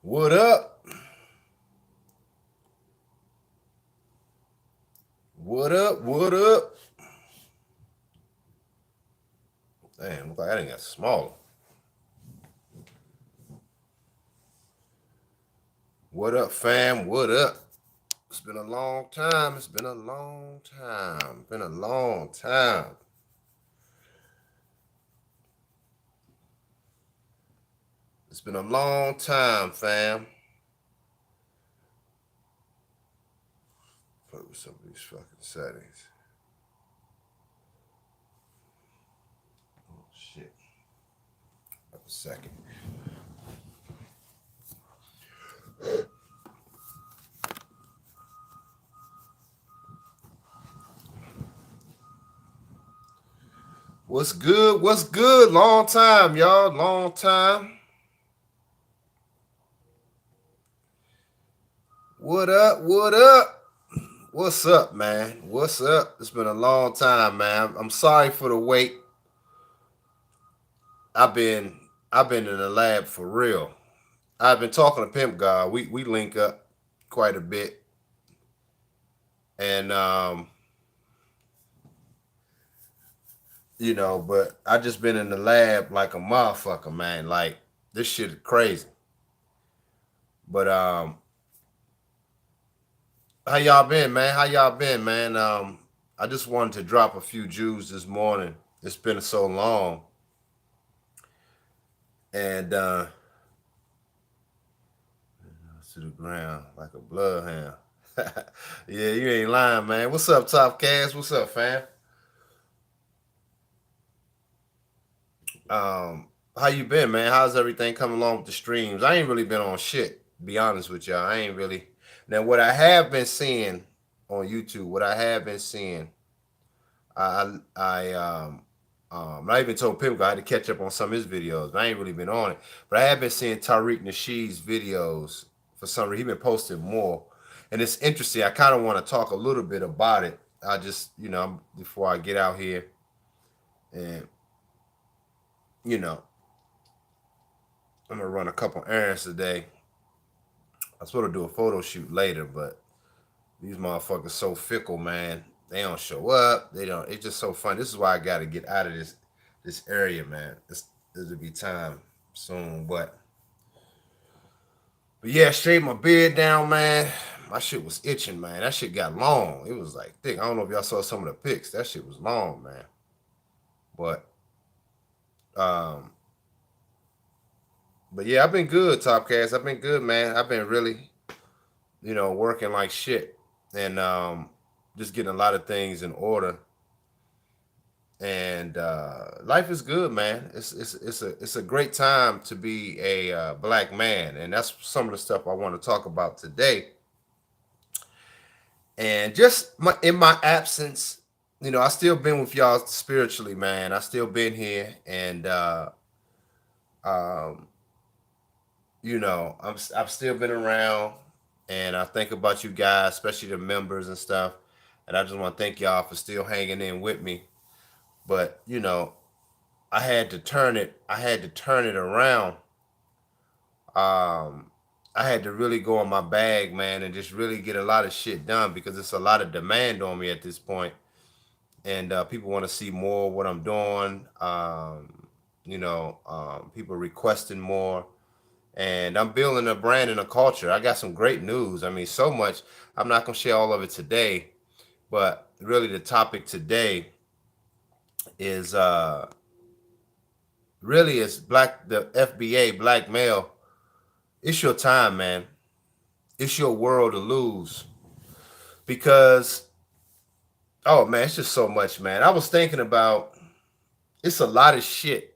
What up? What up? What up? Damn, look like I didn't got smaller. What up, fam? What up? It's been a long time. It's been a long time. Been a long time. It's been a long time, fam. Fuck with some of these fucking settings. Oh shit. Wait a second. What's good? What's good? Long time, y'all. Long time. What up? What up? What's up, man? What's up? It's been a long time, man. I'm sorry for the wait. I've been I've been in the lab for real. I've been talking to Pimp God. We link up quite a bit. And but I just been in the lab like a motherfucker, man. Like this shit is crazy. But how y'all been, man? How y'all been, man? I just wanted to drop a few Jews this morning. It's been so long. And to the ground like a bloodhound. Yeah, you ain't lying, man. What's up, Top Cast? What's up, fam? How you been, man? How's everything coming along with the streams? I ain't really been on shit, to be honest with y'all. I ain't really. Now, what I have been seeing on YouTube, what I have been seeing, I even told Pimp I had to catch up on some of his videos. I ain't really been on it, but I have been seeing Tariq Nasheed's videos for some reason. He been posting more, and it's interesting. I kind of want to talk a little bit about it. I just, before I get out here, and I'm gonna run a couple errands today. I'm supposed to do a photo shoot later, but these motherfuckers so fickle, man. They don't show up. They don't. It's just so fun. This is why I got to get out of this area, man. It'll be time soon, but yeah, straight my beard down, man. My shit was itching, man. That shit got long. It was like thick. I don't know if y'all saw some of the pics. That shit was long, man. But yeah, I've been good, Topcast. I've been good, man. I've been really, working like shit and just getting a lot of things in order. And life is good, man. It's a great time to be a black man, and that's some of the stuff I want to talk about today. And just in my absence, I still been with y'all spiritually, man. I still been here, and um, I've still been around, and I think about you guys, especially the members and stuff. And I just want to thank y'all for still hanging in with me. But I had to turn it. I had to turn it around. I had to really go on my bag, man, and just really get a lot of shit done because it's a lot of demand on me at this point, and people want to see more of what I'm doing. People requesting more, and I'm building a brand and a culture. I got some great news. I mean, so much. I'm not gonna share all of it today, but really the topic today is really is the FBA, black male. It's your time, man. It's your world to lose because, oh man, it's just so much, man. I was thinking about, it's a lot of shit.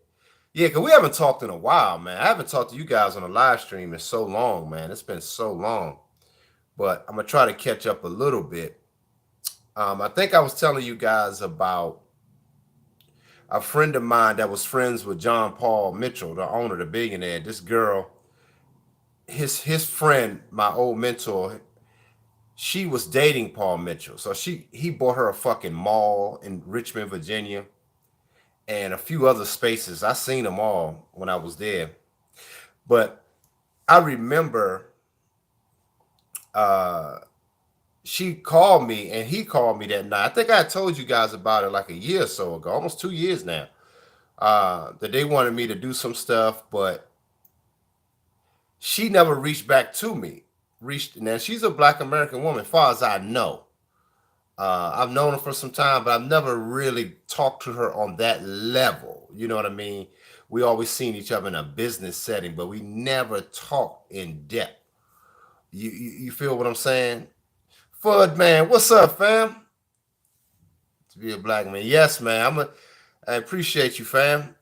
Yeah, because we haven't talked in a while, man. I haven't talked to you guys on a live stream in so long, man. It's been so long, but I'm gonna try to catch up a little bit. I think I was telling you guys about a friend of mine that was friends with John Paul Mitchell, the owner, the billionaire. This girl, his friend, my old mentor, she was dating Paul Mitchell. So he bought her a fucking mall in Richmond, Virginia, and a few other spaces. I seen them all when I was there. But I remember uh she called me and he called me that night. I think I told you guys about it like a year or so ago, almost 2 years now. That they wanted me to do some stuff, but she never reached back to me. Reached now, she's a Black American woman, as far as I know. I've known her for some time, but I've never really talked to her on that level. You know what I mean? We always seen each other in a business setting, but we never talked in depth. You feel what I'm saying? Fud man, what's up, fam? To be a black man, yes, man. I appreciate you, fam.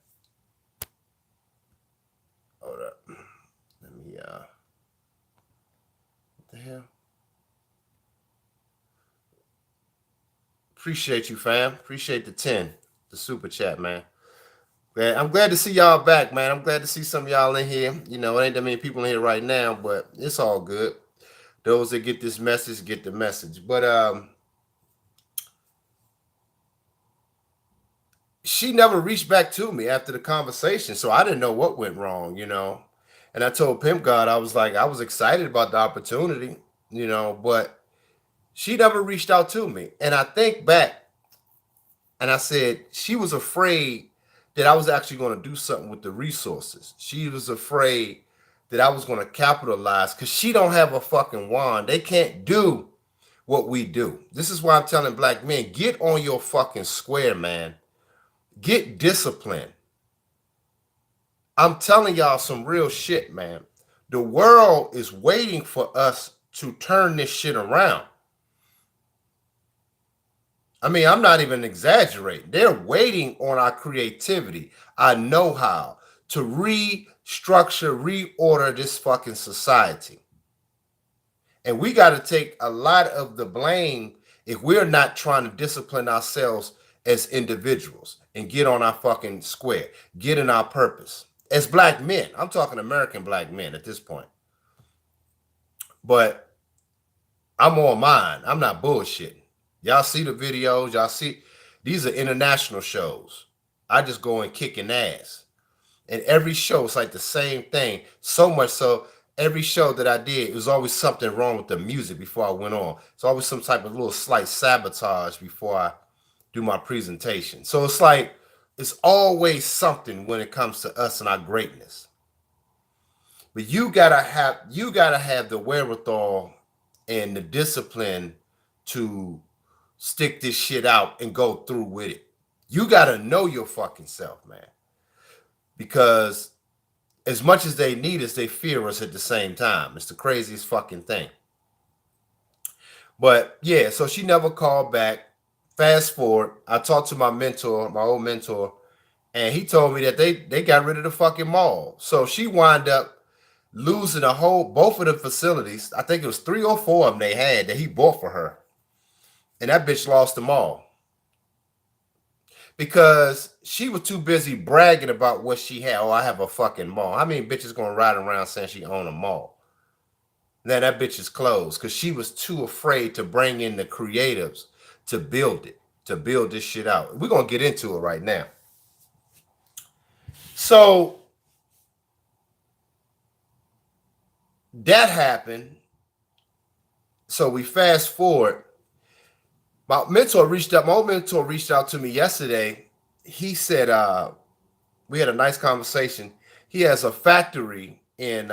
Hold up, let me. What the hell? Appreciate you, fam. Appreciate the 10, the super chat, man. I'm glad to see y'all back, man. I'm glad to see some of y'all in here. You know, it ain't that many people in here right now, but it's all good. Those that get this message get the message. But she never reached back to me after the conversation, so I didn't know what went wrong, you know. And I told Pimp God, I was like, I was excited about the opportunity, you know, but she never reached out to me. And I think back and I said she was afraid that I was actually going to do something with the resources. She was afraid that I was going to capitalize because she don't have a fucking wand. They can't do what we do. This is why I'm telling black men, get on your fucking square, man. Get disciplined. I'm telling y'all some real shit, man. The world is waiting for us to turn this shit around. I mean, I'm not even exaggerating. They're waiting on our creativity, our know-how to restructure, reorder this fucking society. And we got to take a lot of the blame if we're not trying to discipline ourselves as individuals and get on our fucking square, get in our purpose. As black men, I'm talking American black men at this point. But I'm on mine. I'm not bullshitting. Y'all see the videos. Y'all see, these are international shows. I just go and kicking ass. And every show, it's like the same thing. So much so, every show that I did, it was always something wrong with the music before I went on. It's always some type of little slight sabotage before I do my presentation. So it's like, it's always something when it comes to us and our greatness. But you gotta have the wherewithal and the discipline to stick this shit out and go through with it. You gotta know your fucking self, man. Because as much as they need us, they fear us at the same time. It's the craziest fucking thing. But yeah, so she never called back. Fast forward, I talked to my mentor, my old mentor, and he told me that they got rid of the fucking mall. So she wound up losing both of the facilities. I think it was 3 or 4 of them they had that he bought for her. And that bitch lost them all. Because she was too busy bragging about what she had. Oh, I have a fucking mall. How many bitches gonna ride around saying she own a mall? Now that bitch is closed because she was too afraid to bring in the creatives to build it, to build this shit out. We're gonna get into it right now. So that happened. So we fast forward. My old mentor reached out to me yesterday. He said, we had a nice conversation. He has a factory in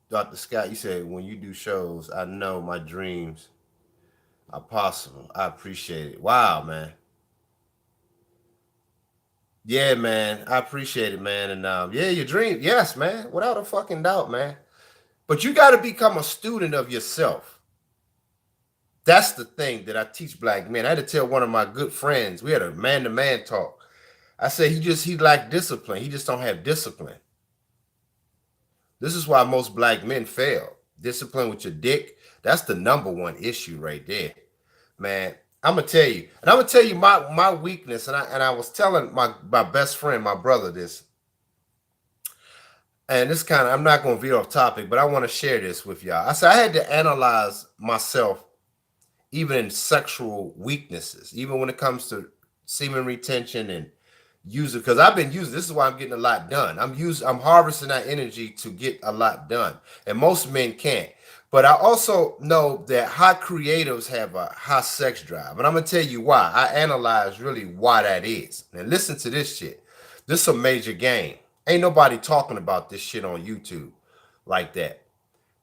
Dr. Scott. You said, when you do shows, I know my dreams are possible. I appreciate it. Wow, man. Yeah, man. I appreciate it, man. And yeah, your dream. Yes, man. Without a fucking doubt, man. But you got to become a student of yourself. That's the thing that I teach black men. I had to tell one of my good friends, we had a man-to-man talk. I said he lacked discipline. He just don't have discipline. This is why most black men fail. Discipline with your dick. That's the number one issue right there, man. I'm gonna tell you, and I'm gonna tell you my weakness. And I was telling my best friend, my brother, this. And this kind of, I'm not gonna veer off topic, but I want to share this with y'all. I said I had to analyze myself, even in sexual weaknesses, even when it comes to semen retention and use it, because I've been using, this is why I'm getting a lot done. I'm harvesting that energy to get a lot done. And most men can't. But I also know that high creatives have a high sex drive. And I'm gonna tell you why. I analyze really why that is. And listen to this shit. This is a major game. Ain't nobody talking about this shit on YouTube like that.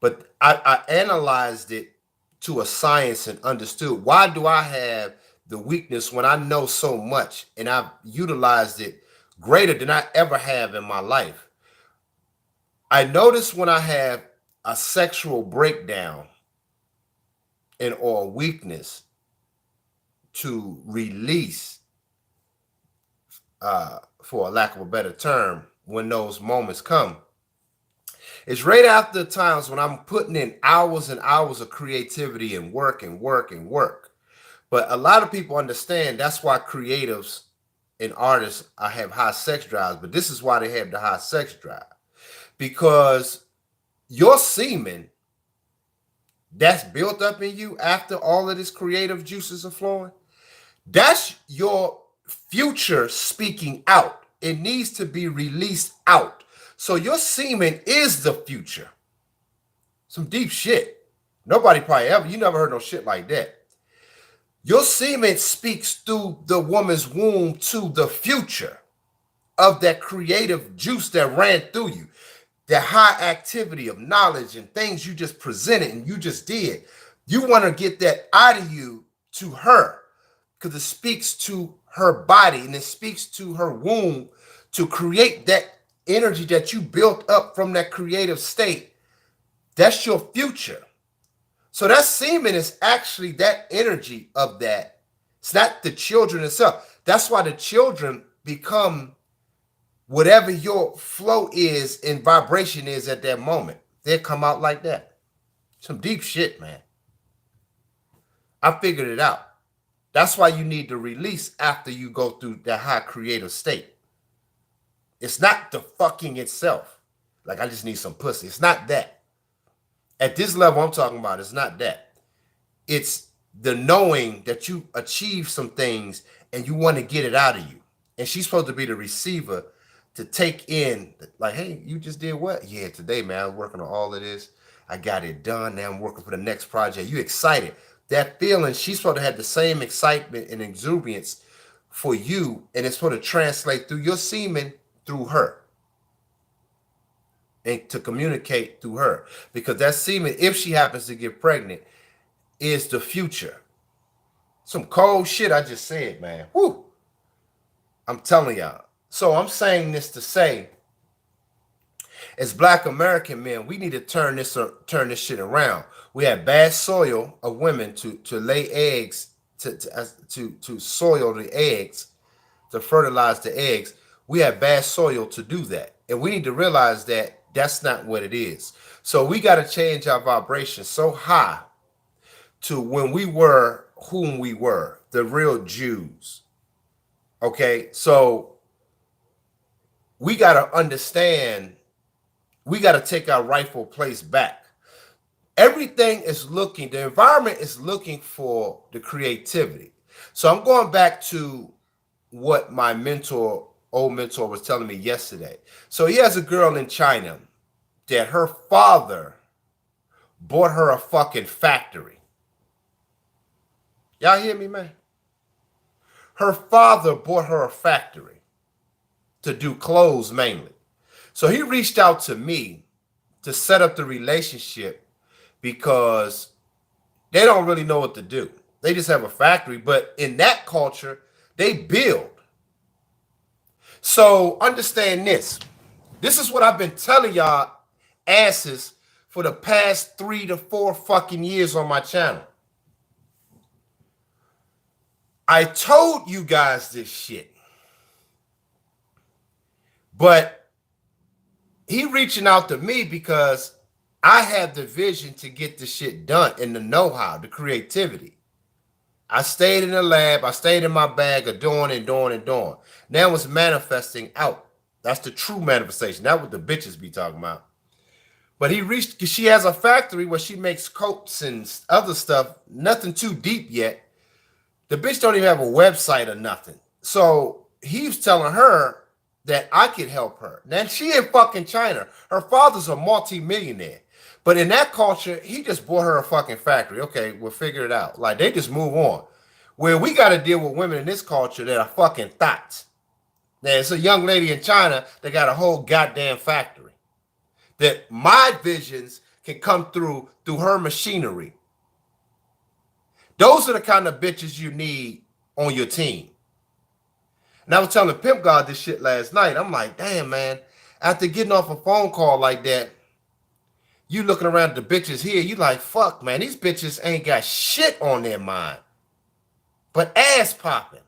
But I analyzed it to a science and understood, why do I have the weakness when I know so much and I've utilized it greater than I ever have in my life. I notice when I have a sexual breakdown and or weakness to release, for a lack of a better term, when those moments come, it's right after the times when I'm putting in hours and hours of creativity and work and work and work. But a lot of people understand that's why creatives and artists have high sex drives. But this is why they have the high sex drive. Because your semen that's built up in you after all of this creative juices are flowing, that's your future speaking out. It needs to be released out. So your semen is the future. Some deep shit. Nobody probably ever, you never heard no shit like that. Your semen speaks through the woman's womb to the future of that creative juice that ran through you. That high activity of knowledge and things you just presented and you just did. You want to get that out of you to her, because it speaks to her body and it speaks to her womb to create that energy that you built up from that creative state. That's your future. So that semen is actually that energy of that. It's not the children itself. That's why the children become whatever your flow is and vibration is at that moment. They come out like that. Some deep shit, man. I figured it out. That's why you need to release after you go through that high creative state. It's not the fucking itself. Like, I just need some pussy. It's not that. At this level I'm talking about, it's not that. It's the knowing that you achieved some things and you want to get it out of you. And she's supposed to be the receiver to take in, like, hey, you just did what? Yeah, today, man, I was working on all of this. I got it done. Now I'm working for the next project. You excited. That feeling, she's supposed to have the same excitement and exuberance for you, and it's supposed to translate through your semen through her. And to communicate through her. Because that semen, if she happens to get pregnant, is the future. Some cold shit I just said, man. Woo! I'm telling y'all. So I'm saying this to say, as Black American men, we need to turn this shit around. We have bad soil of women to lay eggs, to soil the eggs, to fertilize the eggs. We have bad soil to do that. And we need to realize that that's not what it is. So we got to change our vibration so high to when we were whom we were, the real Jews. Okay, so we got to understand, we got to take our rightful place back. Everything is looking, the environment is looking for the creativity. So I'm going back to what my old mentor was telling me yesterday. So he has a girl in China that her father bought her a fucking factory. Y'all hear me, man? Her father bought her a factory to do clothes mainly. So he reached out to me to set up the relationship because they don't really know what to do. They just have a factory, but in that culture, they build. So understand this. This is what I've been telling y'all asses for the past 3 to 4 fucking years on my channel. I told you guys this shit. But he reaching out to me because I have the vision to get the shit done and the know-how, the creativity. I stayed in the lab. I stayed in my bag of doing and doing and doing. Now it's manifesting out. That's the true manifestation. That's what the bitches be talking about. But he reached, because she has a factory where she makes coats and other stuff. Nothing too deep yet. The bitch don't even have a website or nothing. So he was telling her that I could help her. Now she in fucking China. Her father's a multi-millionaire. But in that culture, he just bought her a fucking factory. Okay, we'll figure it out. Like they just move on. Where we got to deal with women in this culture that are fucking thoughts. Now it's a young lady in China that got a whole goddamn factory. That my visions can come through her machinery. Those are the kind of bitches you need on your team. And I was telling Pimp God this shit last night. I'm like, damn, man, after getting off a phone call like that, you looking around at the bitches here, you like, fuck, man, these bitches ain't got shit on their mind. But ass popping.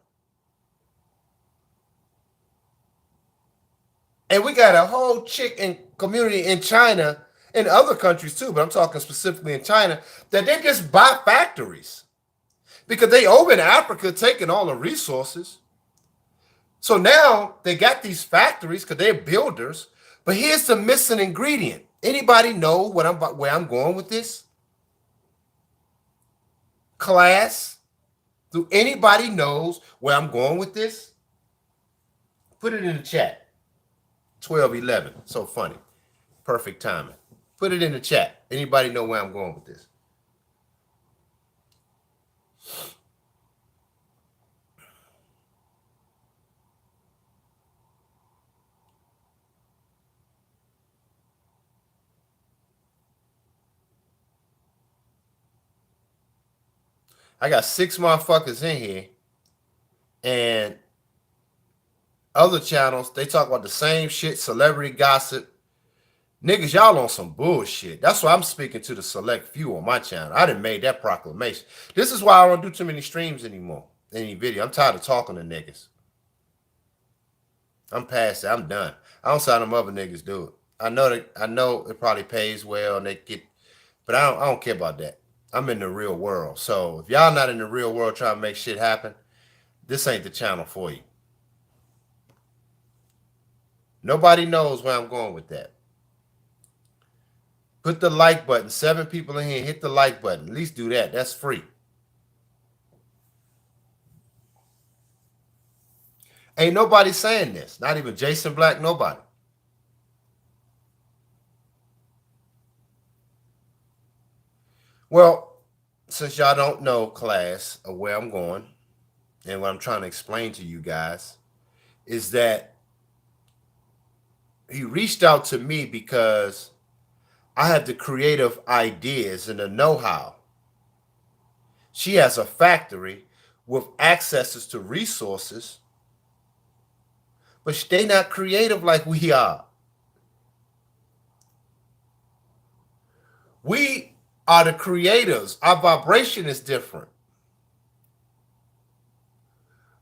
And we got a whole chick community in China, in other countries too, but I'm talking specifically in China, that they just buy factories. Because they over in Africa taking all the resources. So now they got these factories because they're builders. But here's the missing ingredient. Anybody know where I'm going with this? Class? Do anybody knows where I'm going with this? Put it in the chat. 12:11. So funny. Perfect timing. Put it in the chat. Anybody know where I'm going with this? I got 6 motherfuckers in here, and other channels, they talk about the same shit, celebrity gossip. Niggas, y'all on some bullshit. That's why I'm speaking to the select few on my channel. I done made that proclamation. This is why I don't do too many streams anymore, any video. I'm tired of talking to niggas. I'm past it. I'm done. I don't see how them other niggas do it. I know it probably pays well and they get, but I don't care about that. I'm in the real world. So if y'all not in the real world trying to make shit happen, this ain't the channel for you. Nobody knows where I'm going with that. Put the like button. 7 people in here, hit the like button. At least do that. That's free. Ain't nobody saying this. Not even Jason Black, nobody. Well, since y'all don't know, class, of where I'm going, and what I'm trying to explain to you guys, is that he reached out to me because I have the creative ideas and the know-how. She has a factory with accesses to resources, but they not creative like we are. We are the creators. Our vibration is different.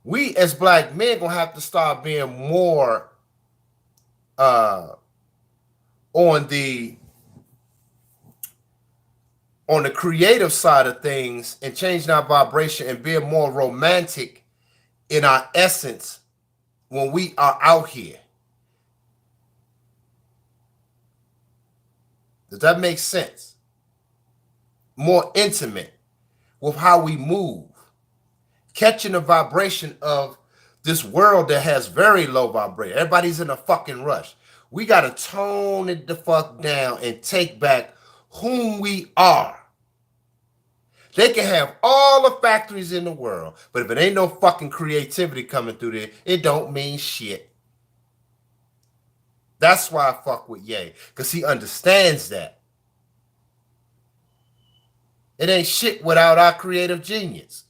We as black men gonna have to start being more on the creative side of things and changing our vibration and being more romantic in our essence when we are out here. Does that make sense? More intimate with how we move, catching the vibration of this world that has very low vibration. Everybody's in a fucking rush. We got to tone it the fuck down and take back whom we are. They can have all the factories in the world, but if it ain't no fucking creativity coming through there, it don't mean shit. That's why I fuck with Ye, because he understands that. It ain't shit without our creative genius.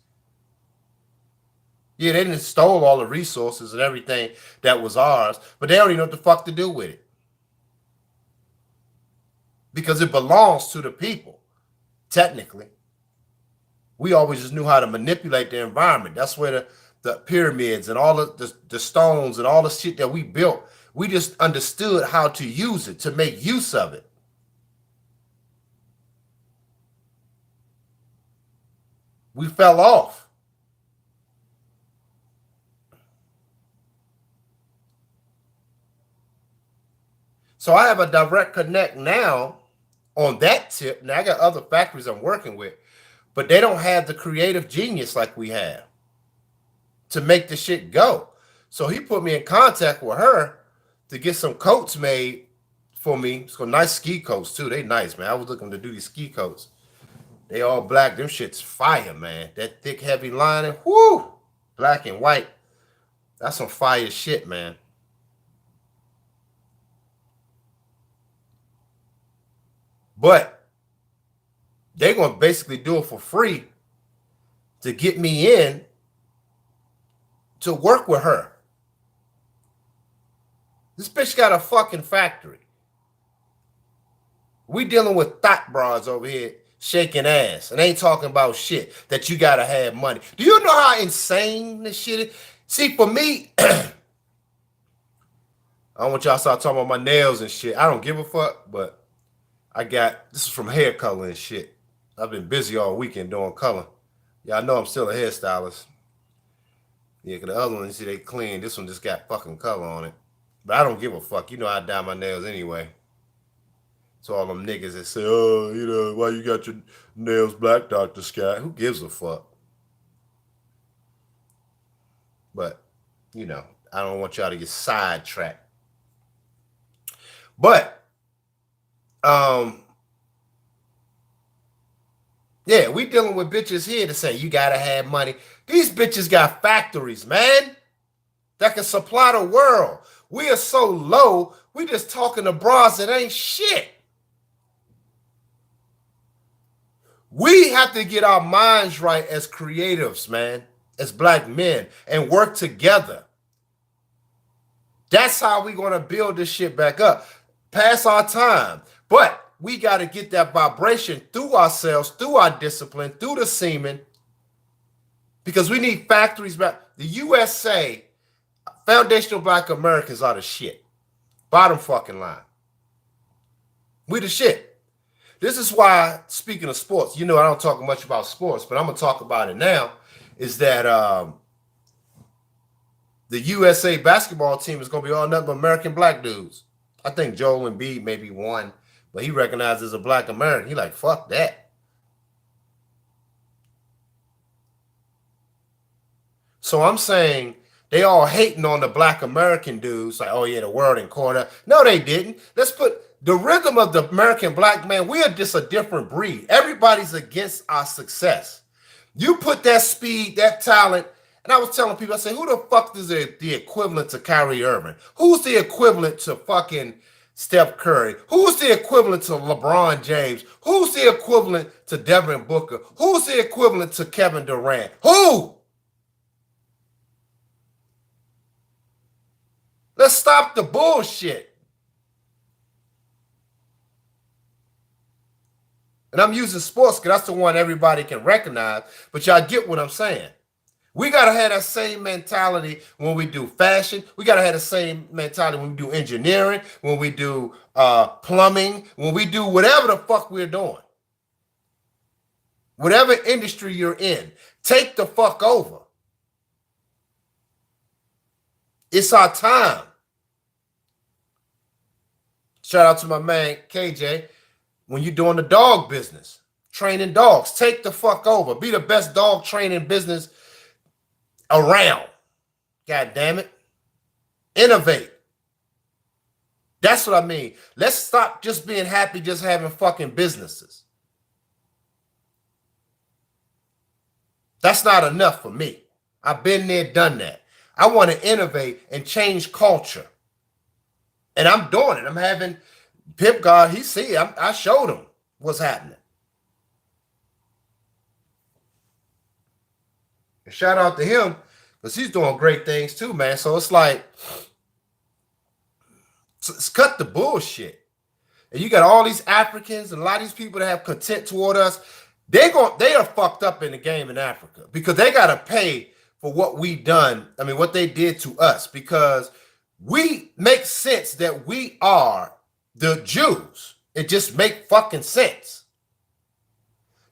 Yeah, they didn't stole all the resources and everything that was ours, but they don't even know what the fuck to do with it. Because it belongs to the people, technically. We always just knew how to manipulate the environment. That's where the pyramids and all the stones and all the shit that we built, we just understood how to use it, to make use of it. We fell off. So I have a direct connect now on that tip. Now I got other factories I'm working with, but they don't have the creative genius like we have to make the shit go. So he put me in contact with her to get some coats made for me. It's got nice ski coats too. They nice, man. I was looking to do these ski coats. They all black. Them shit's fire, man. That thick, heavy lining. Whoo! Black and white. That's some fire shit, man. But they're going to basically do it for free to get me in to work with her. This bitch got a fucking factory. We dealing with thought bras over here shaking ass and ain't talking about shit that you gotta have money. Do you know how insane this shit is? See, for me, I don't want y'all to start talking about my nails and shit. I don't give a fuck, but this is from hair color and shit. I've been busy all weekend doing color. Y'all know I'm still a hairstylist. Yeah, because the other one, you see, they clean. This one just got fucking color on it. But I don't give a fuck. You know I dye my nails anyway. So all them niggas that say, oh, you know, why you got your nails black, Dr. Scott? Who gives a fuck? But, you know, I don't want y'all to get sidetracked. But, yeah, we dealing with bitches here to say you gotta have money. These bitches got factories, man, that can supply the world. We are so low, we just talking to bras that ain't shit. We have to get our minds right as creatives, man, as black men, and work together. That's how we're going to build this shit back up. Pass our time. But we got to get that vibration through ourselves, through our discipline, through the semen, because we need factories back. The USA, foundational black Americans are the shit. Bottom fucking line. We the shit. This is why, speaking of sports, you know I don't talk much about sports, but I'm going to talk about it now, is that the USA basketball team is going to be all nothing but American black dudes. I think Joel Embiid maybe won, but he recognizes a black American. He like, fuck that. So I'm saying they all hating on the black American dudes, like, oh yeah, the world in quarter. No, they didn't. Let's put the rhythm of the American black man. We are just a different breed. Everybody's against our success. You put that speed, that talent, and I was telling people, I said, who the fuck is the equivalent to Kyrie Irving? Who's the equivalent to fucking Steph Curry? Who's the equivalent to LeBron James? Who's the equivalent to Devin Booker? Who's the equivalent to Kevin Durant? Who? Let's stop the bullshit. And I'm using sports because that's the one everybody can recognize, but y'all get what I'm saying. We got to have that same mentality when we do fashion. We got to have the same mentality when we do engineering, when we do plumbing, when we do whatever the fuck we're doing. Whatever industry you're in, take the fuck over. It's our time. Shout out to my man, KJ. When you're doing the dog business, training dogs, take the fuck over. Be the best dog training business around. God damn it. Innovate. That's what I mean. Let's stop just being happy, just having fucking businesses. That's not enough for me. I've been there, done that. I want to innovate and change culture. And I'm doing it. I'm having Pip God, he see, I showed him what's happening. And shout out to him because he's doing great things too, man. So it's like, let's cut the bullshit. And you got all these Africans and a lot of these people that have content toward us. They are fucked up in the game in Africa because they got to pay for what we done. I mean, what they did to us, because we make sense that we are the Jews. It just make fucking sense.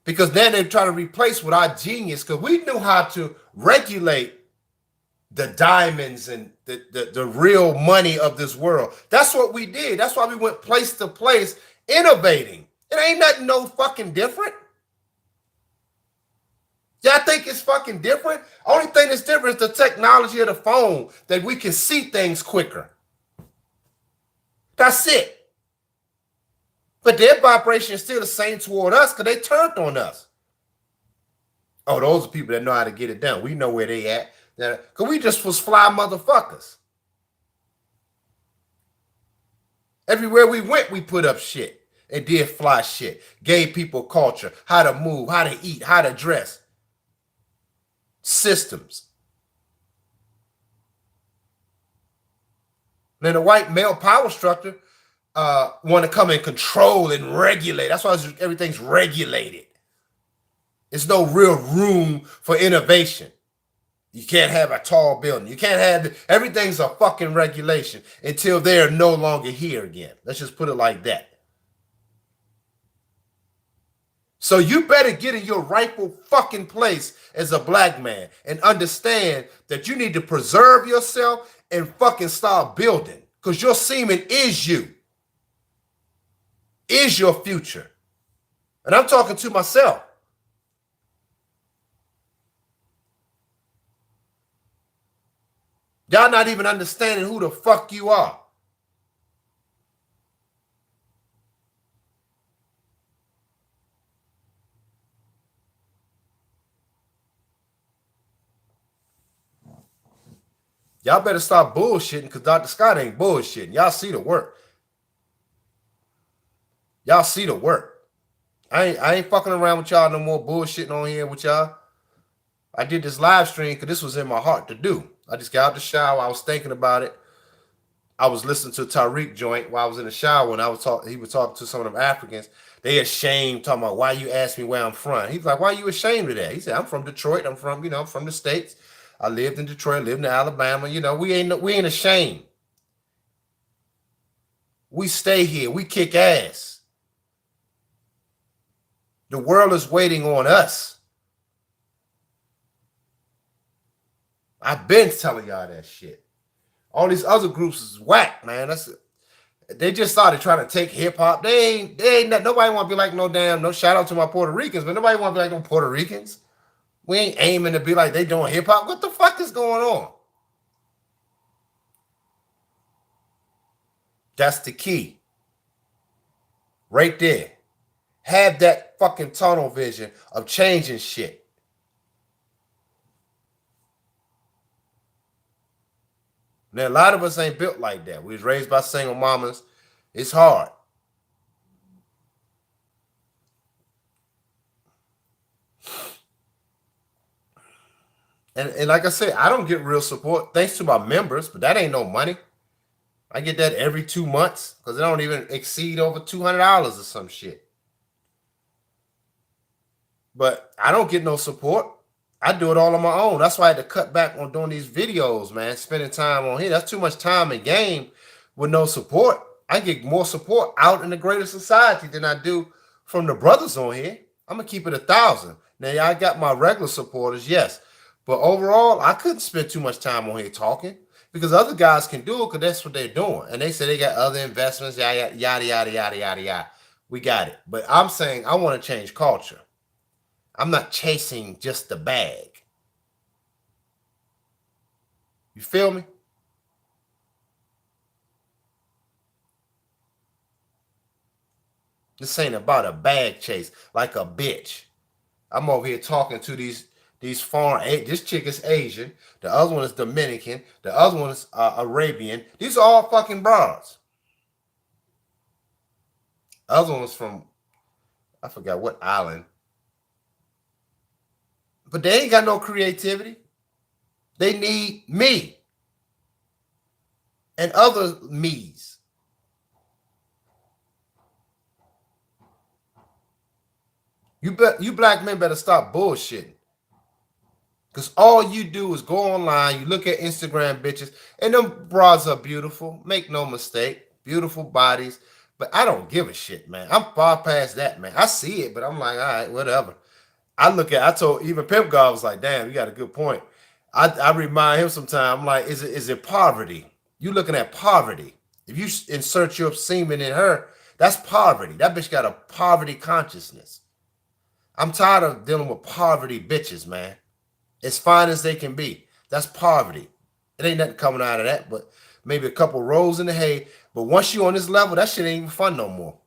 Because then they try to replace with our genius, because we knew how to regulate the diamonds and the real money of this world. That's what we did. That's why we went place to place innovating. It ain't nothing no fucking different. Y'all think think it's fucking different? Only thing that's different is the technology of the phone, that we can see things quicker. That's it. But their vibration is still the same toward us because they turned on us. Oh, those are people that know how to get it done. We know where they at. Because we just was fly motherfuckers. Everywhere we went, we put up shit and did fly shit. Gave people culture, how to move, how to eat, how to dress. Systems. Then the white male power structure want to come and control and regulate. That's why everything's regulated. There's no real room for innovation. You can't have a tall building. You can't have, everything's a fucking regulation until they're no longer here again. Let's just put it like that. So you better get in your rightful fucking place as a black man and understand that you need to preserve yourself and fucking start building, because your semen is you. Is your future. And I'm talking to myself. Y'all not even understanding who the fuck you are. Y'all better stop bullshitting, because Dr. Scott ain't bullshitting. Y'all see the work. Y'all see the work. I ain't fucking around with y'all no more, bullshitting on here with y'all. I did this live stream because this was in my heart to do. I just got out the shower. I was thinking about it. I was listening to Tariq joint while I was in the shower, and he was talking to some of them Africans. They ashamed, talking about, why you ask me where I'm from. He's like, why are you ashamed of that? He said, I'm from Detroit. I'm from the States. I lived in Detroit, lived in Alabama. We ain't ashamed. We stay here. We kick ass. The world is waiting on us. I've been telling y'all that shit. All these other groups is whack, man. They just started trying to take hip hop. They ain't nobody want to be like no shout out to my Puerto Ricans, but nobody want to be like no Puerto Ricans. We ain't aiming to be like they doing hip hop. What the fuck is going on? That's the key. Right there. Have that fucking tunnel vision of changing shit. Now, a lot of us ain't built like that. We was raised by single mamas. It's hard. And like I said, I don't get real support thanks to my members, but that ain't no money. I get that every 2 months because it don't even exceed over $200 or some shit. But I don't get no support. I do it all on my own. That's why I had to cut back on doing these videos, man. Spending time on here. That's too much time in game with no support. I get more support out in the greater society than I do from the brothers on here. I'm going to keep it 1,000. Now, I got my regular supporters, yes. But overall, I couldn't spend too much time on here talking because other guys can do it because that's what they're doing. And they say they got other investments, yada, yada, yada, yada, yada, yada. We got it. But I'm saying I want to change culture. I'm not chasing just the bag. You feel me? This ain't about a bag chase like a bitch. I'm over here talking to these foreign. This chick is Asian. The other one is Dominican. The other one is Arabian. These are all fucking broads. The other one was from, I forgot what island. But they ain't got no creativity. They need me and other me's. You black men better stop bullshitting. Because all you do is go online, you look at Instagram bitches, and them bras are beautiful. Make no mistake. Beautiful bodies. But I don't give a shit, man. I'm far past that, man. I see it, but I'm like, all right, whatever. I told even Pimp God was like, damn, you got a good point. I remind him sometimes, I'm like, is it poverty? You looking at poverty. If you insert your semen in her, that's poverty. That bitch got a poverty consciousness. I'm tired of dealing with poverty bitches, man. as fine as they can be. That's poverty. It ain't nothing coming out of that, but maybe a couple rolls in the hay. But once you on this level, that shit ain't even fun no more.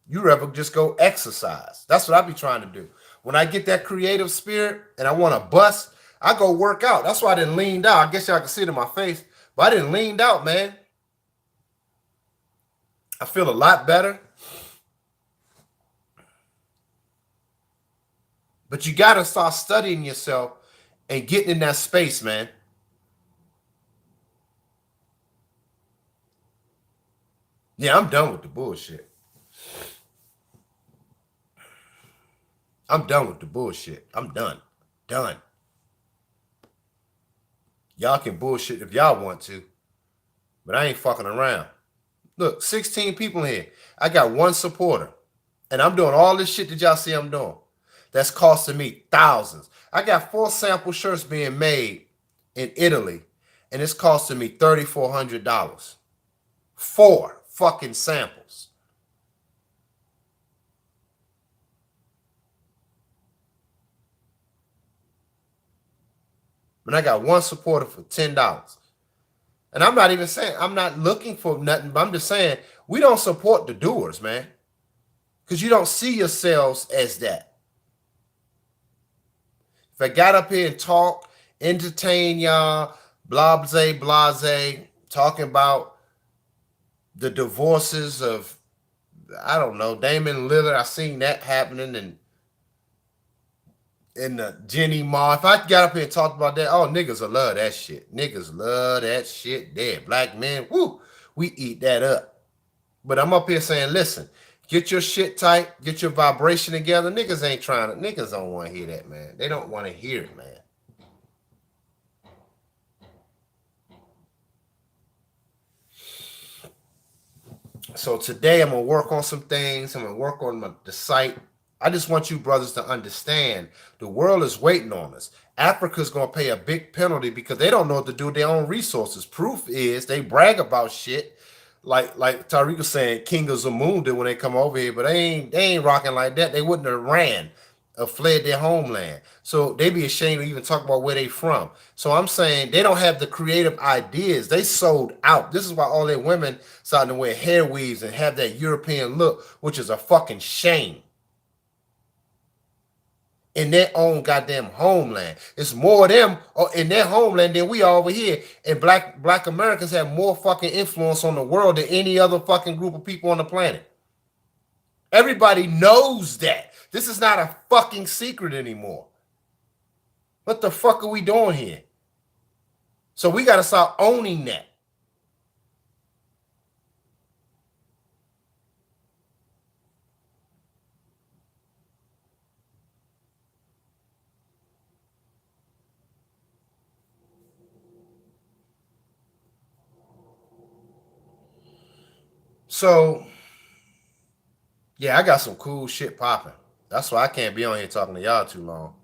You rather just go exercise. That's what I be trying to do. When I get that creative spirit and I want to bust, I go work out. That's why I didn't lean out. I guess y'all can see it in my face, but I didn't lean out, man. I feel a lot better. But you got to start studying yourself and getting in that space, man. Yeah, I'm done with the bullshit. I'm done with the bullshit. I'm done. Done. Y'all can bullshit if y'all want to, but I ain't fucking around. Look, 16 people here. I got one supporter, and I'm doing all this shit that y'all see I'm doing. That's costing me thousands. I got 4 sample shirts being made in Italy, and it's costing me $3,400. 4 fucking samples. And I got one supporter for $10. And I'm not even saying, I'm not looking for nothing, but I'm just saying, we don't support the doers, man. Because you don't see yourselves as that. If I got up here and talk, entertain y'all, blase, blase, talking about the divorces of, I don't know, Damon Lillard, I seen that happening, and the Jenny Ma. If I got up here and talked about that, oh, niggas will love that shit. Niggas love that shit there. Black men, woo, we eat that up. But I'm up here saying, listen, get your shit tight, get your vibration together. Niggas ain't trying to, niggas don't want to hear that, man. They don't want to hear it, man. So today I'm going to work on some things. I'm going to work on the site. I just want you brothers to understand the world is waiting on us. Africa's going to pay a big penalty because they don't know what to do with their own resources. Proof is they brag about shit like Tariq was saying, King of Zamoon did when they come over here, but they ain't rocking like that. They wouldn't have ran or fled their homeland. So they be ashamed to even talk about where they from. So I'm saying they don't have the creative ideas. They sold out. This is why all their women starting to wear hair weaves and have that European look, which is a fucking shame. In their own goddamn homeland. It's more of them in their homeland than we are over here. And black Americans have more fucking influence on the world than any other fucking group of people on the planet. Everybody knows that. This is not a fucking secret anymore. What the fuck are we doing here? So we got to start owning that. So, yeah, I got some cool shit popping. That's why I can't be on here talking to y'all too long.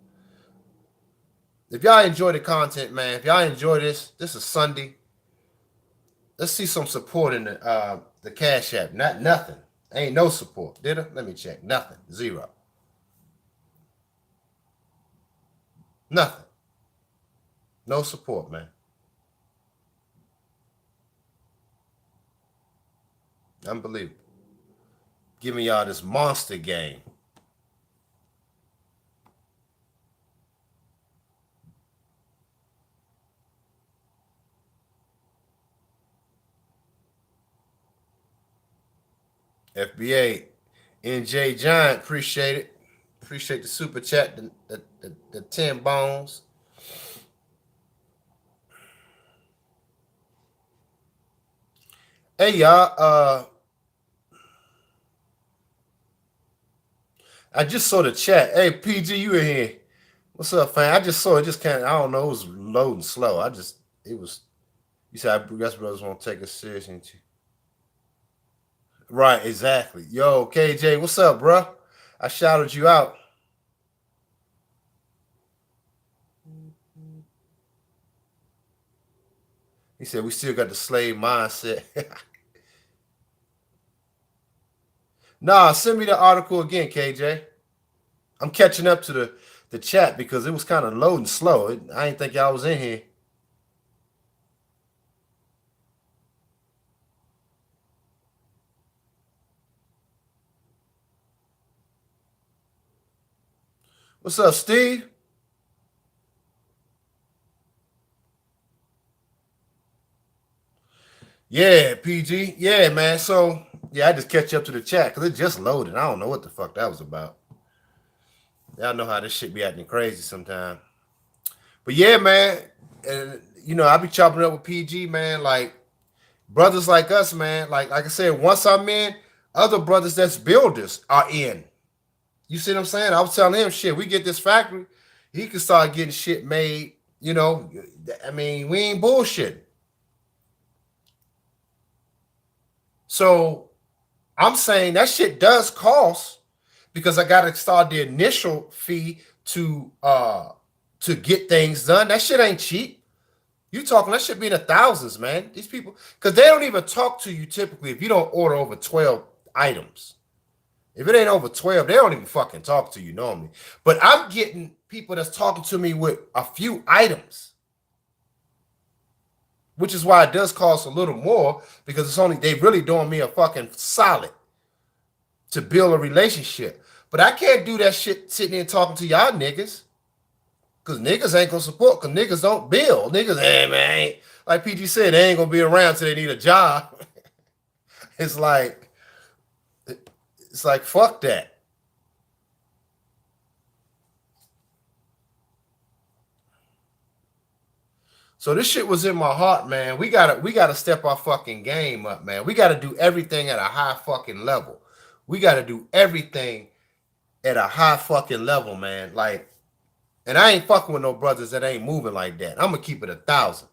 If y'all enjoy the content, man, if y'all enjoy this is Sunday. Let's see some support in the Cash App. Not nothing. Ain't no support. Did I? Let me check. Nothing. Zero. Nothing. No support, man. Unbelievable. Giving y'all this monster game. FBA, NJ Giant, appreciate it. Appreciate the super chat, the 10 bones. Hey y'all, I just saw the chat. Hey PG, you in here? What's up, fam? I just saw it. Just can't. I don't know. It was loading slow. It was. You said I guess brothers won't take us seriously. Right, exactly. Yo, KJ, what's up, bro? I shouted you out. He said we still got the slave mindset. Nah, send me the article again, KJ. I'm catching up to the chat because it was kind of loading slow. I didn't think y'all was in here. What's up, Steve? Yeah, PG. Yeah, man. So yeah, I just catch up to the chat because it just loaded. I don't know what the fuck that was about. Y'all know how this shit be acting crazy sometimes. But yeah, man. And I be chopping up with PG, man. Like brothers like us, man. Like I said, once I'm in, other brothers that's builders are in. You see what I'm saying? I was telling him, shit, we get this factory, he can start getting shit made. I mean, we ain't bullshitting. So I'm saying that shit does cost because I gotta start the initial fee to get things done. That shit ain't cheap. You talking that should be in the thousands, man. These people, because they don't even talk to you typically if you don't order over 12 items. If it ain't over 12, they don't even fucking talk to you normally. But I'm getting people that's talking to me with a few items, which is why it does cost a little more because they really doing me a fucking solid to build a relationship. But I can't do that shit sitting there talking to y'all niggas because niggas ain't gonna support because niggas don't build. Niggas, hey man, like PG said, they ain't gonna be around till they need a job. it's like, it's like, fuck that. So this shit was in my heart, man. We gotta step our fucking game up, man. We gotta do everything at a high fucking level. We gotta do everything at a high fucking level, man. Like, and I ain't fucking with no brothers that ain't moving like that. I'm gonna keep it 1,000.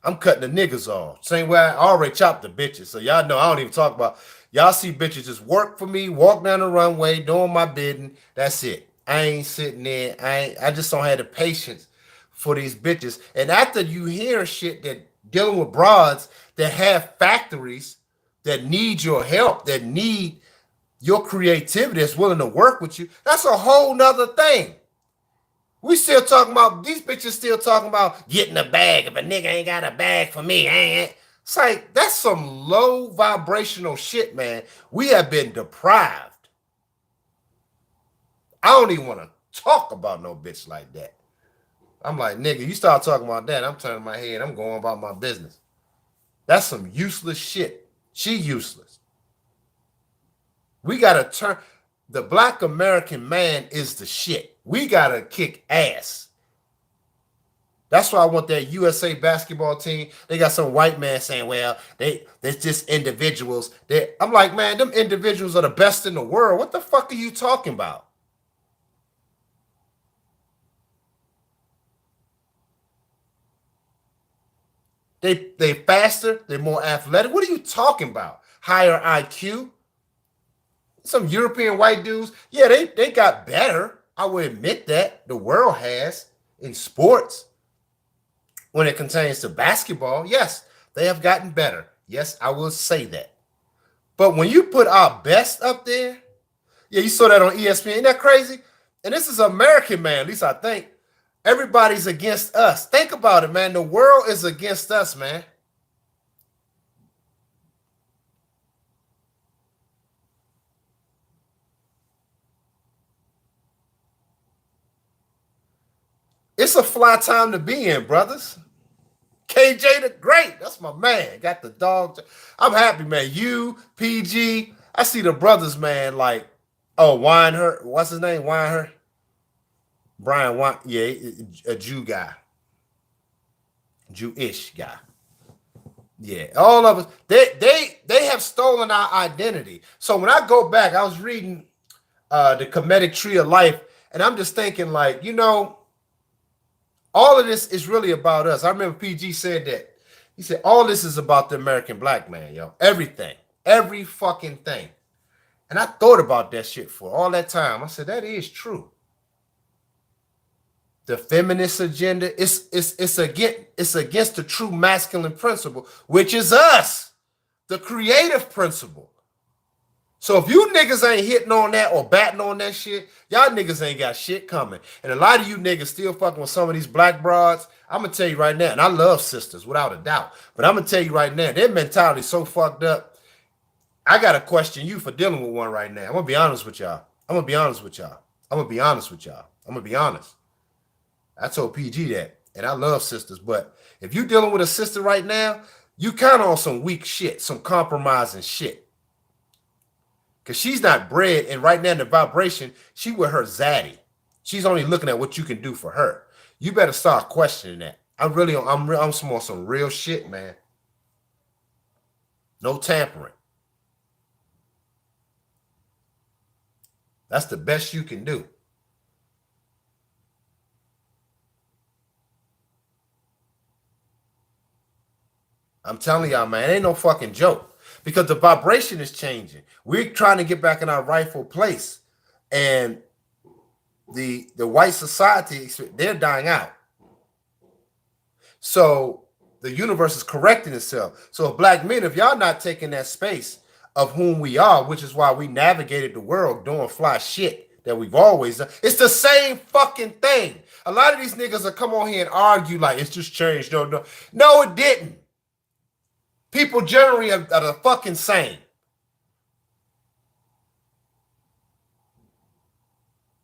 I'm cutting the niggas off. Same way I already chopped the bitches. So y'all know I don't even talk about. Y'all see bitches just work for me, walk down the runway, doing my bidding. That's it. I ain't sitting there. I just don't have the patience for these bitches. And after you hear shit that dealing with broads that have factories that need your help, that need your creativity, that's willing to work with you, that's a whole nother thing. We still talking about these bitches still talking about getting a bag. If a nigga ain't got a bag for me, ain't. It's like that's some low vibrational shit, man. We have been deprived. I don't even want to talk about no bitch like that. I'm like, nigga, you start talking about that, I'm turning my head, I'm going about my business. That's some useless shit. She useless. We gotta turn. The black American man is the shit. We gotta kick ass. That's why I want that USA basketball team. They got some white man saying, well, they're just individuals. I'm like, man, them individuals are the best in the world. What the fuck are you talking about? They faster, they're more athletic. What are you talking about? Higher IQ? Some European white dudes, yeah, they got better. I will admit that the world has in sports. When it contains to basketball, yes, they have gotten better. Yes, I will say that. But when you put our best up there, yeah, you saw that on ESPN. Ain't that crazy? And this is American, man. At least I think everybody's against us. Think about it, man. The world is against us, man. It's a fly time to be in, brothers. KJ the Great, that's my man. Got the dog. I'm happy, man. You, PG. I see the brothers, man. Like, oh, Weinher. What's his name? Weinher. Brian Wein. Yeah, a Jew guy, Jewish guy. Yeah, all of us. They have stolen our identity. So when I go back, I was reading the Comedic Tree of Life, and I'm just thinking, like, all of this is really about us. I remember PG said that. He said, all this is about the American black man, yo. Everything. Every fucking thing. And I thought about that shit for all that time. I said, that is true. The feminist agenda, it's against the true masculine principle, which is us, the creative principle. So if you niggas ain't hitting on that or batting on that shit, y'all niggas ain't got shit coming. And a lot of you niggas still fucking with some of these black broads. I'm gonna tell you right now, and I love sisters without a doubt, but I'm gonna tell you right now, their mentality so fucked up. I gotta question you for dealing with one right now. I'm gonna be honest with y'all. I'm gonna be honest with y'all. I'm gonna be honest with y'all. I'm gonna be honest. I told PG that, and I love sisters, but if you dealing with a sister right now, you kind of on some weak shit, some compromising shit. Because she's not bred, and right now in the vibration, she with her zaddy. She's only looking at what you can do for her. You better start questioning that. I'm some real shit, man. No tampering. That's the best you can do. I'm telling y'all, man, it ain't no fucking joke. Because the vibration is changing. We're trying to get back in our rightful place. And the white society, they're dying out. So the universe is correcting itself. So black men, if y'all not taking that space of whom we are, which is why we navigated the world doing fly shit that we've always done, it's the same fucking thing. A lot of these niggas will come on here and argue like it's just changed. No, it didn't. People generally are the fucking same.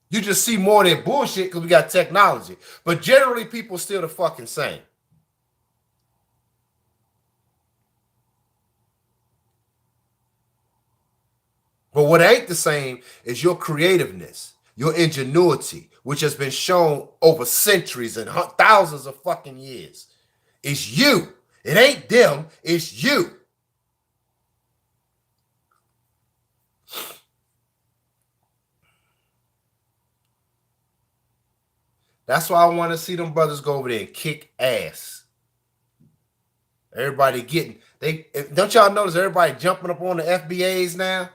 You just see more of that bullshit because we got technology. But generally, people still the fucking same. But what ain't the same is your creativeness, your ingenuity, which has been shown over centuries and thousands of fucking years. It's you. It ain't them. It's you. That's why I want to see them brothers go over there and kick ass. Everybody don't y'all notice everybody jumping up on the FBAs now?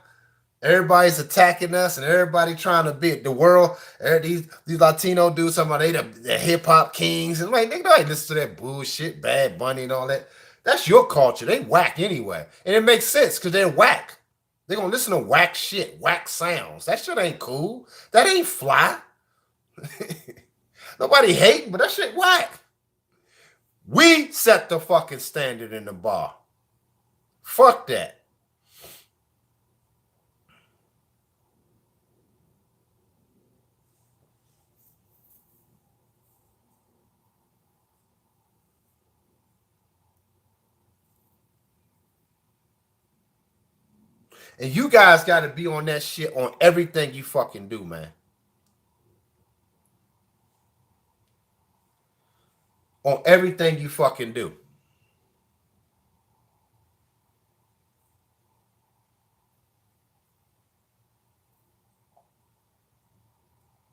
Everybody's attacking us, and everybody trying to beat the world. These Latino dudes talking about they the hip hop kings, and like they ain't listen to that bullshit, Bad Bunny and all that. That's your culture. They whack anyway, and it makes sense because they're whack. They're gonna listen to whack shit, whack sounds. That shit ain't cool. That ain't fly. Nobody hating, but that shit whack. We set the fucking standard in the bar. Fuck that. And you guys got to be on that shit on everything you fucking do, man. On everything you fucking do.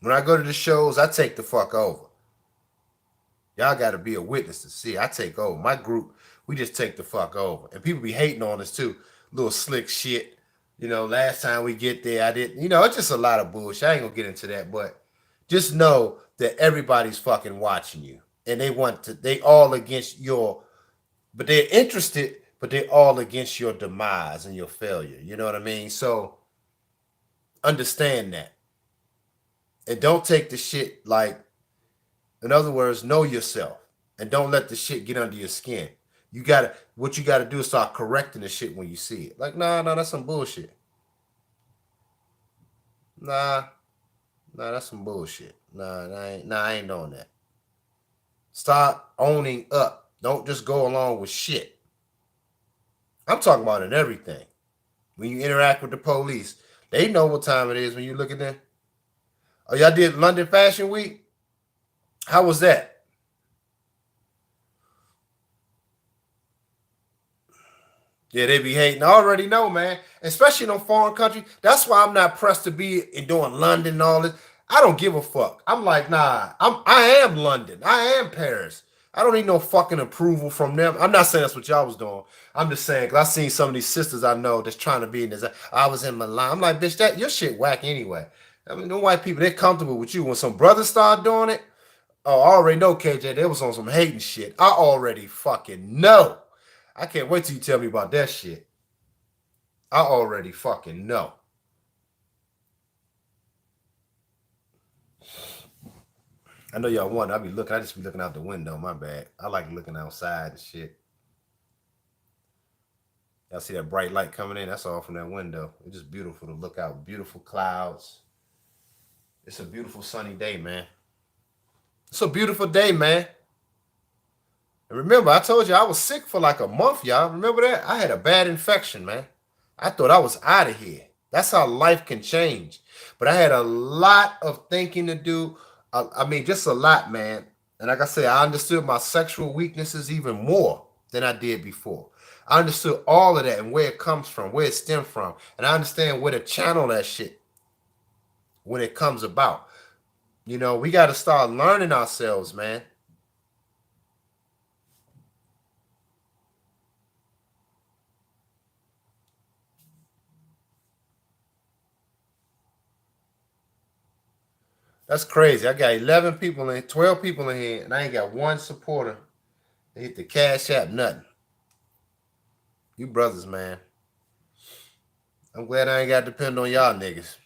When I go to the shows, I take the fuck over. Y'all got to be a witness to see. I take over. My group, we just take the fuck over. And people be hating on us too. Little slick shit. You know, last time we get there, I didn't. You know, it's just a lot of bullshit. I ain't gonna get into that, but just know that everybody's fucking watching you. And they all against your, but they're interested, but they're all against your demise and your failure. You know what I mean? So understand that. And don't take the shit like, in other words, know yourself and don't let the shit get under your skin. What you gotta do is start correcting the shit when you see it. Like, nah, that's some bullshit. Nah, that's some bullshit. I ain't doing that. Start owning up. Don't just go along with shit. I'm talking about in everything. When you interact with the police, they know what time it is when you look at them. Oh, y'all did London Fashion Week? How was that? Yeah, they be hating. I already know, man. Especially in a foreign country. That's why I'm not pressed to be in doing London and all this. I don't give a fuck. I'm like, nah, I am London. I am Paris. I don't need no fucking approval from them. I'm not saying that's what y'all was doing. I'm just saying, because I seen some of these sisters I know that's trying to be in this. I was in Milan. I'm like, bitch, that your shit whack anyway. I mean, the white people, they're comfortable with you. When some brothers start doing it, oh, I already know, KJ, they was on some hating shit. I already fucking know. I can't wait till you tell me about that shit. I already fucking know. I know y'all want. I just be looking out the window. My bad. I like looking outside and shit. Y'all see that bright light coming in? That's all from that window. It's just beautiful to look out. Beautiful clouds. It's a beautiful sunny day, man. It's a beautiful day, man. And remember, I told you I was sick for like a month, y'all. Remember that? I had a bad infection, man. I thought I was out of here. That's how life can change. But I had a lot of thinking to do. I mean, just a lot, man. And like I said, I understood my sexual weaknesses even more than I did before. I understood all of that and where it comes from, where it stemmed from. And I understand where to channel that shit when it comes about. You know, we got to start learning ourselves, man. That's crazy. I got 11 people in, 12 people in here, and I ain't got one supporter. They hit the Cash App, nothing. You brothers, man. I'm glad I ain't got to depend on y'all niggas.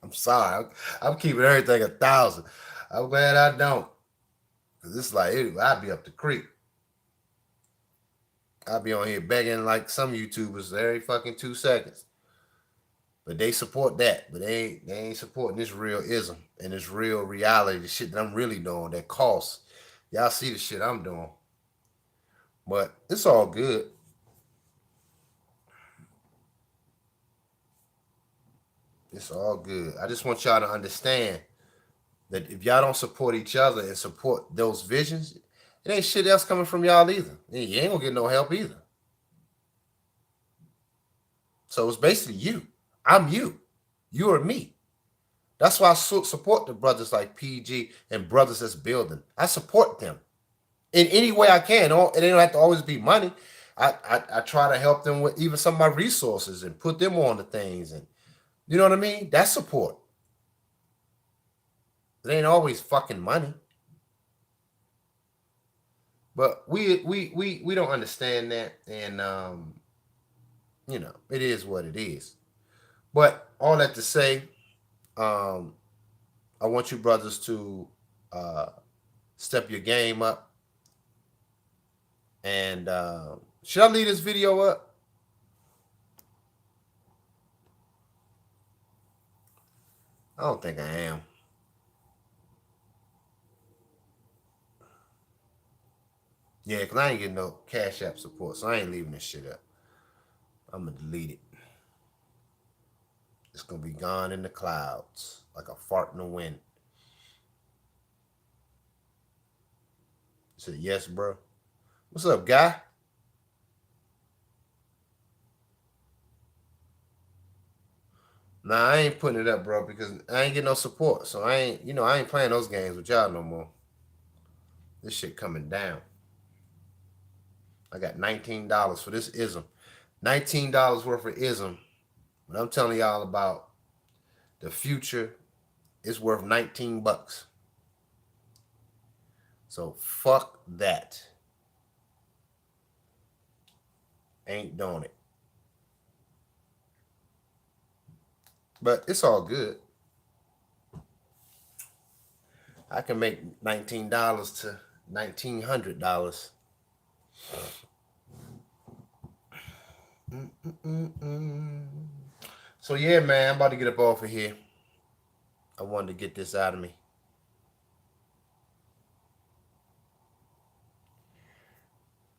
I'm sorry. I'm keeping everything 1,000. I'm glad I don't. Because it's like, I'd be up the creek. I'd be on here begging like some YouTubers every fucking 2 seconds. But they support that. But they ain't supporting this real ism and this real reality, the shit that I'm really doing that costs. Y'all see the shit I'm doing. But it's all good. It's all good. I just want y'all to understand that if y'all don't support each other and support those visions, it ain't shit else coming from y'all either. You ain't gonna get no help either. So it's basically you. I'm you. You are me. That's why I support the brothers like PG and brothers that's building. I support them in any way I can. It don't have to always be money. I try to help them with even some of my resources and put them on the things. And you know what I mean? That's support. It ain't always fucking money. But we don't understand that. And you know, it is what it is. But all that to say, I want you brothers to step your game up. And should I leave this video up? I don't think I am. Yeah, because I ain't getting no Cash App support, so I ain't leaving this shit up. I'm going to delete it. It's going to be gone in the clouds like a fart in the wind. I said, yes, bro. What's up, guy? Nah, I ain't putting it up, bro, because I ain't getting no support. So I ain't playing those games with y'all no more. This shit coming down. I got $19 for this ism. $19 worth of ism. But I'm telling y'all about the future, it's worth 19 bucks. So fuck that. Ain't doing it. But it's all good. I can make $19 to $1,900. So yeah, man, I'm about to get up off of here. I wanted to get this out of me.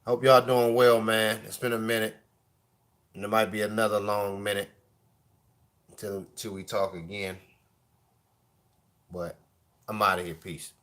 Hope y'all doing well, man. It's been a minute. And there might be another long minute until we talk again. But I'm out of here. Peace.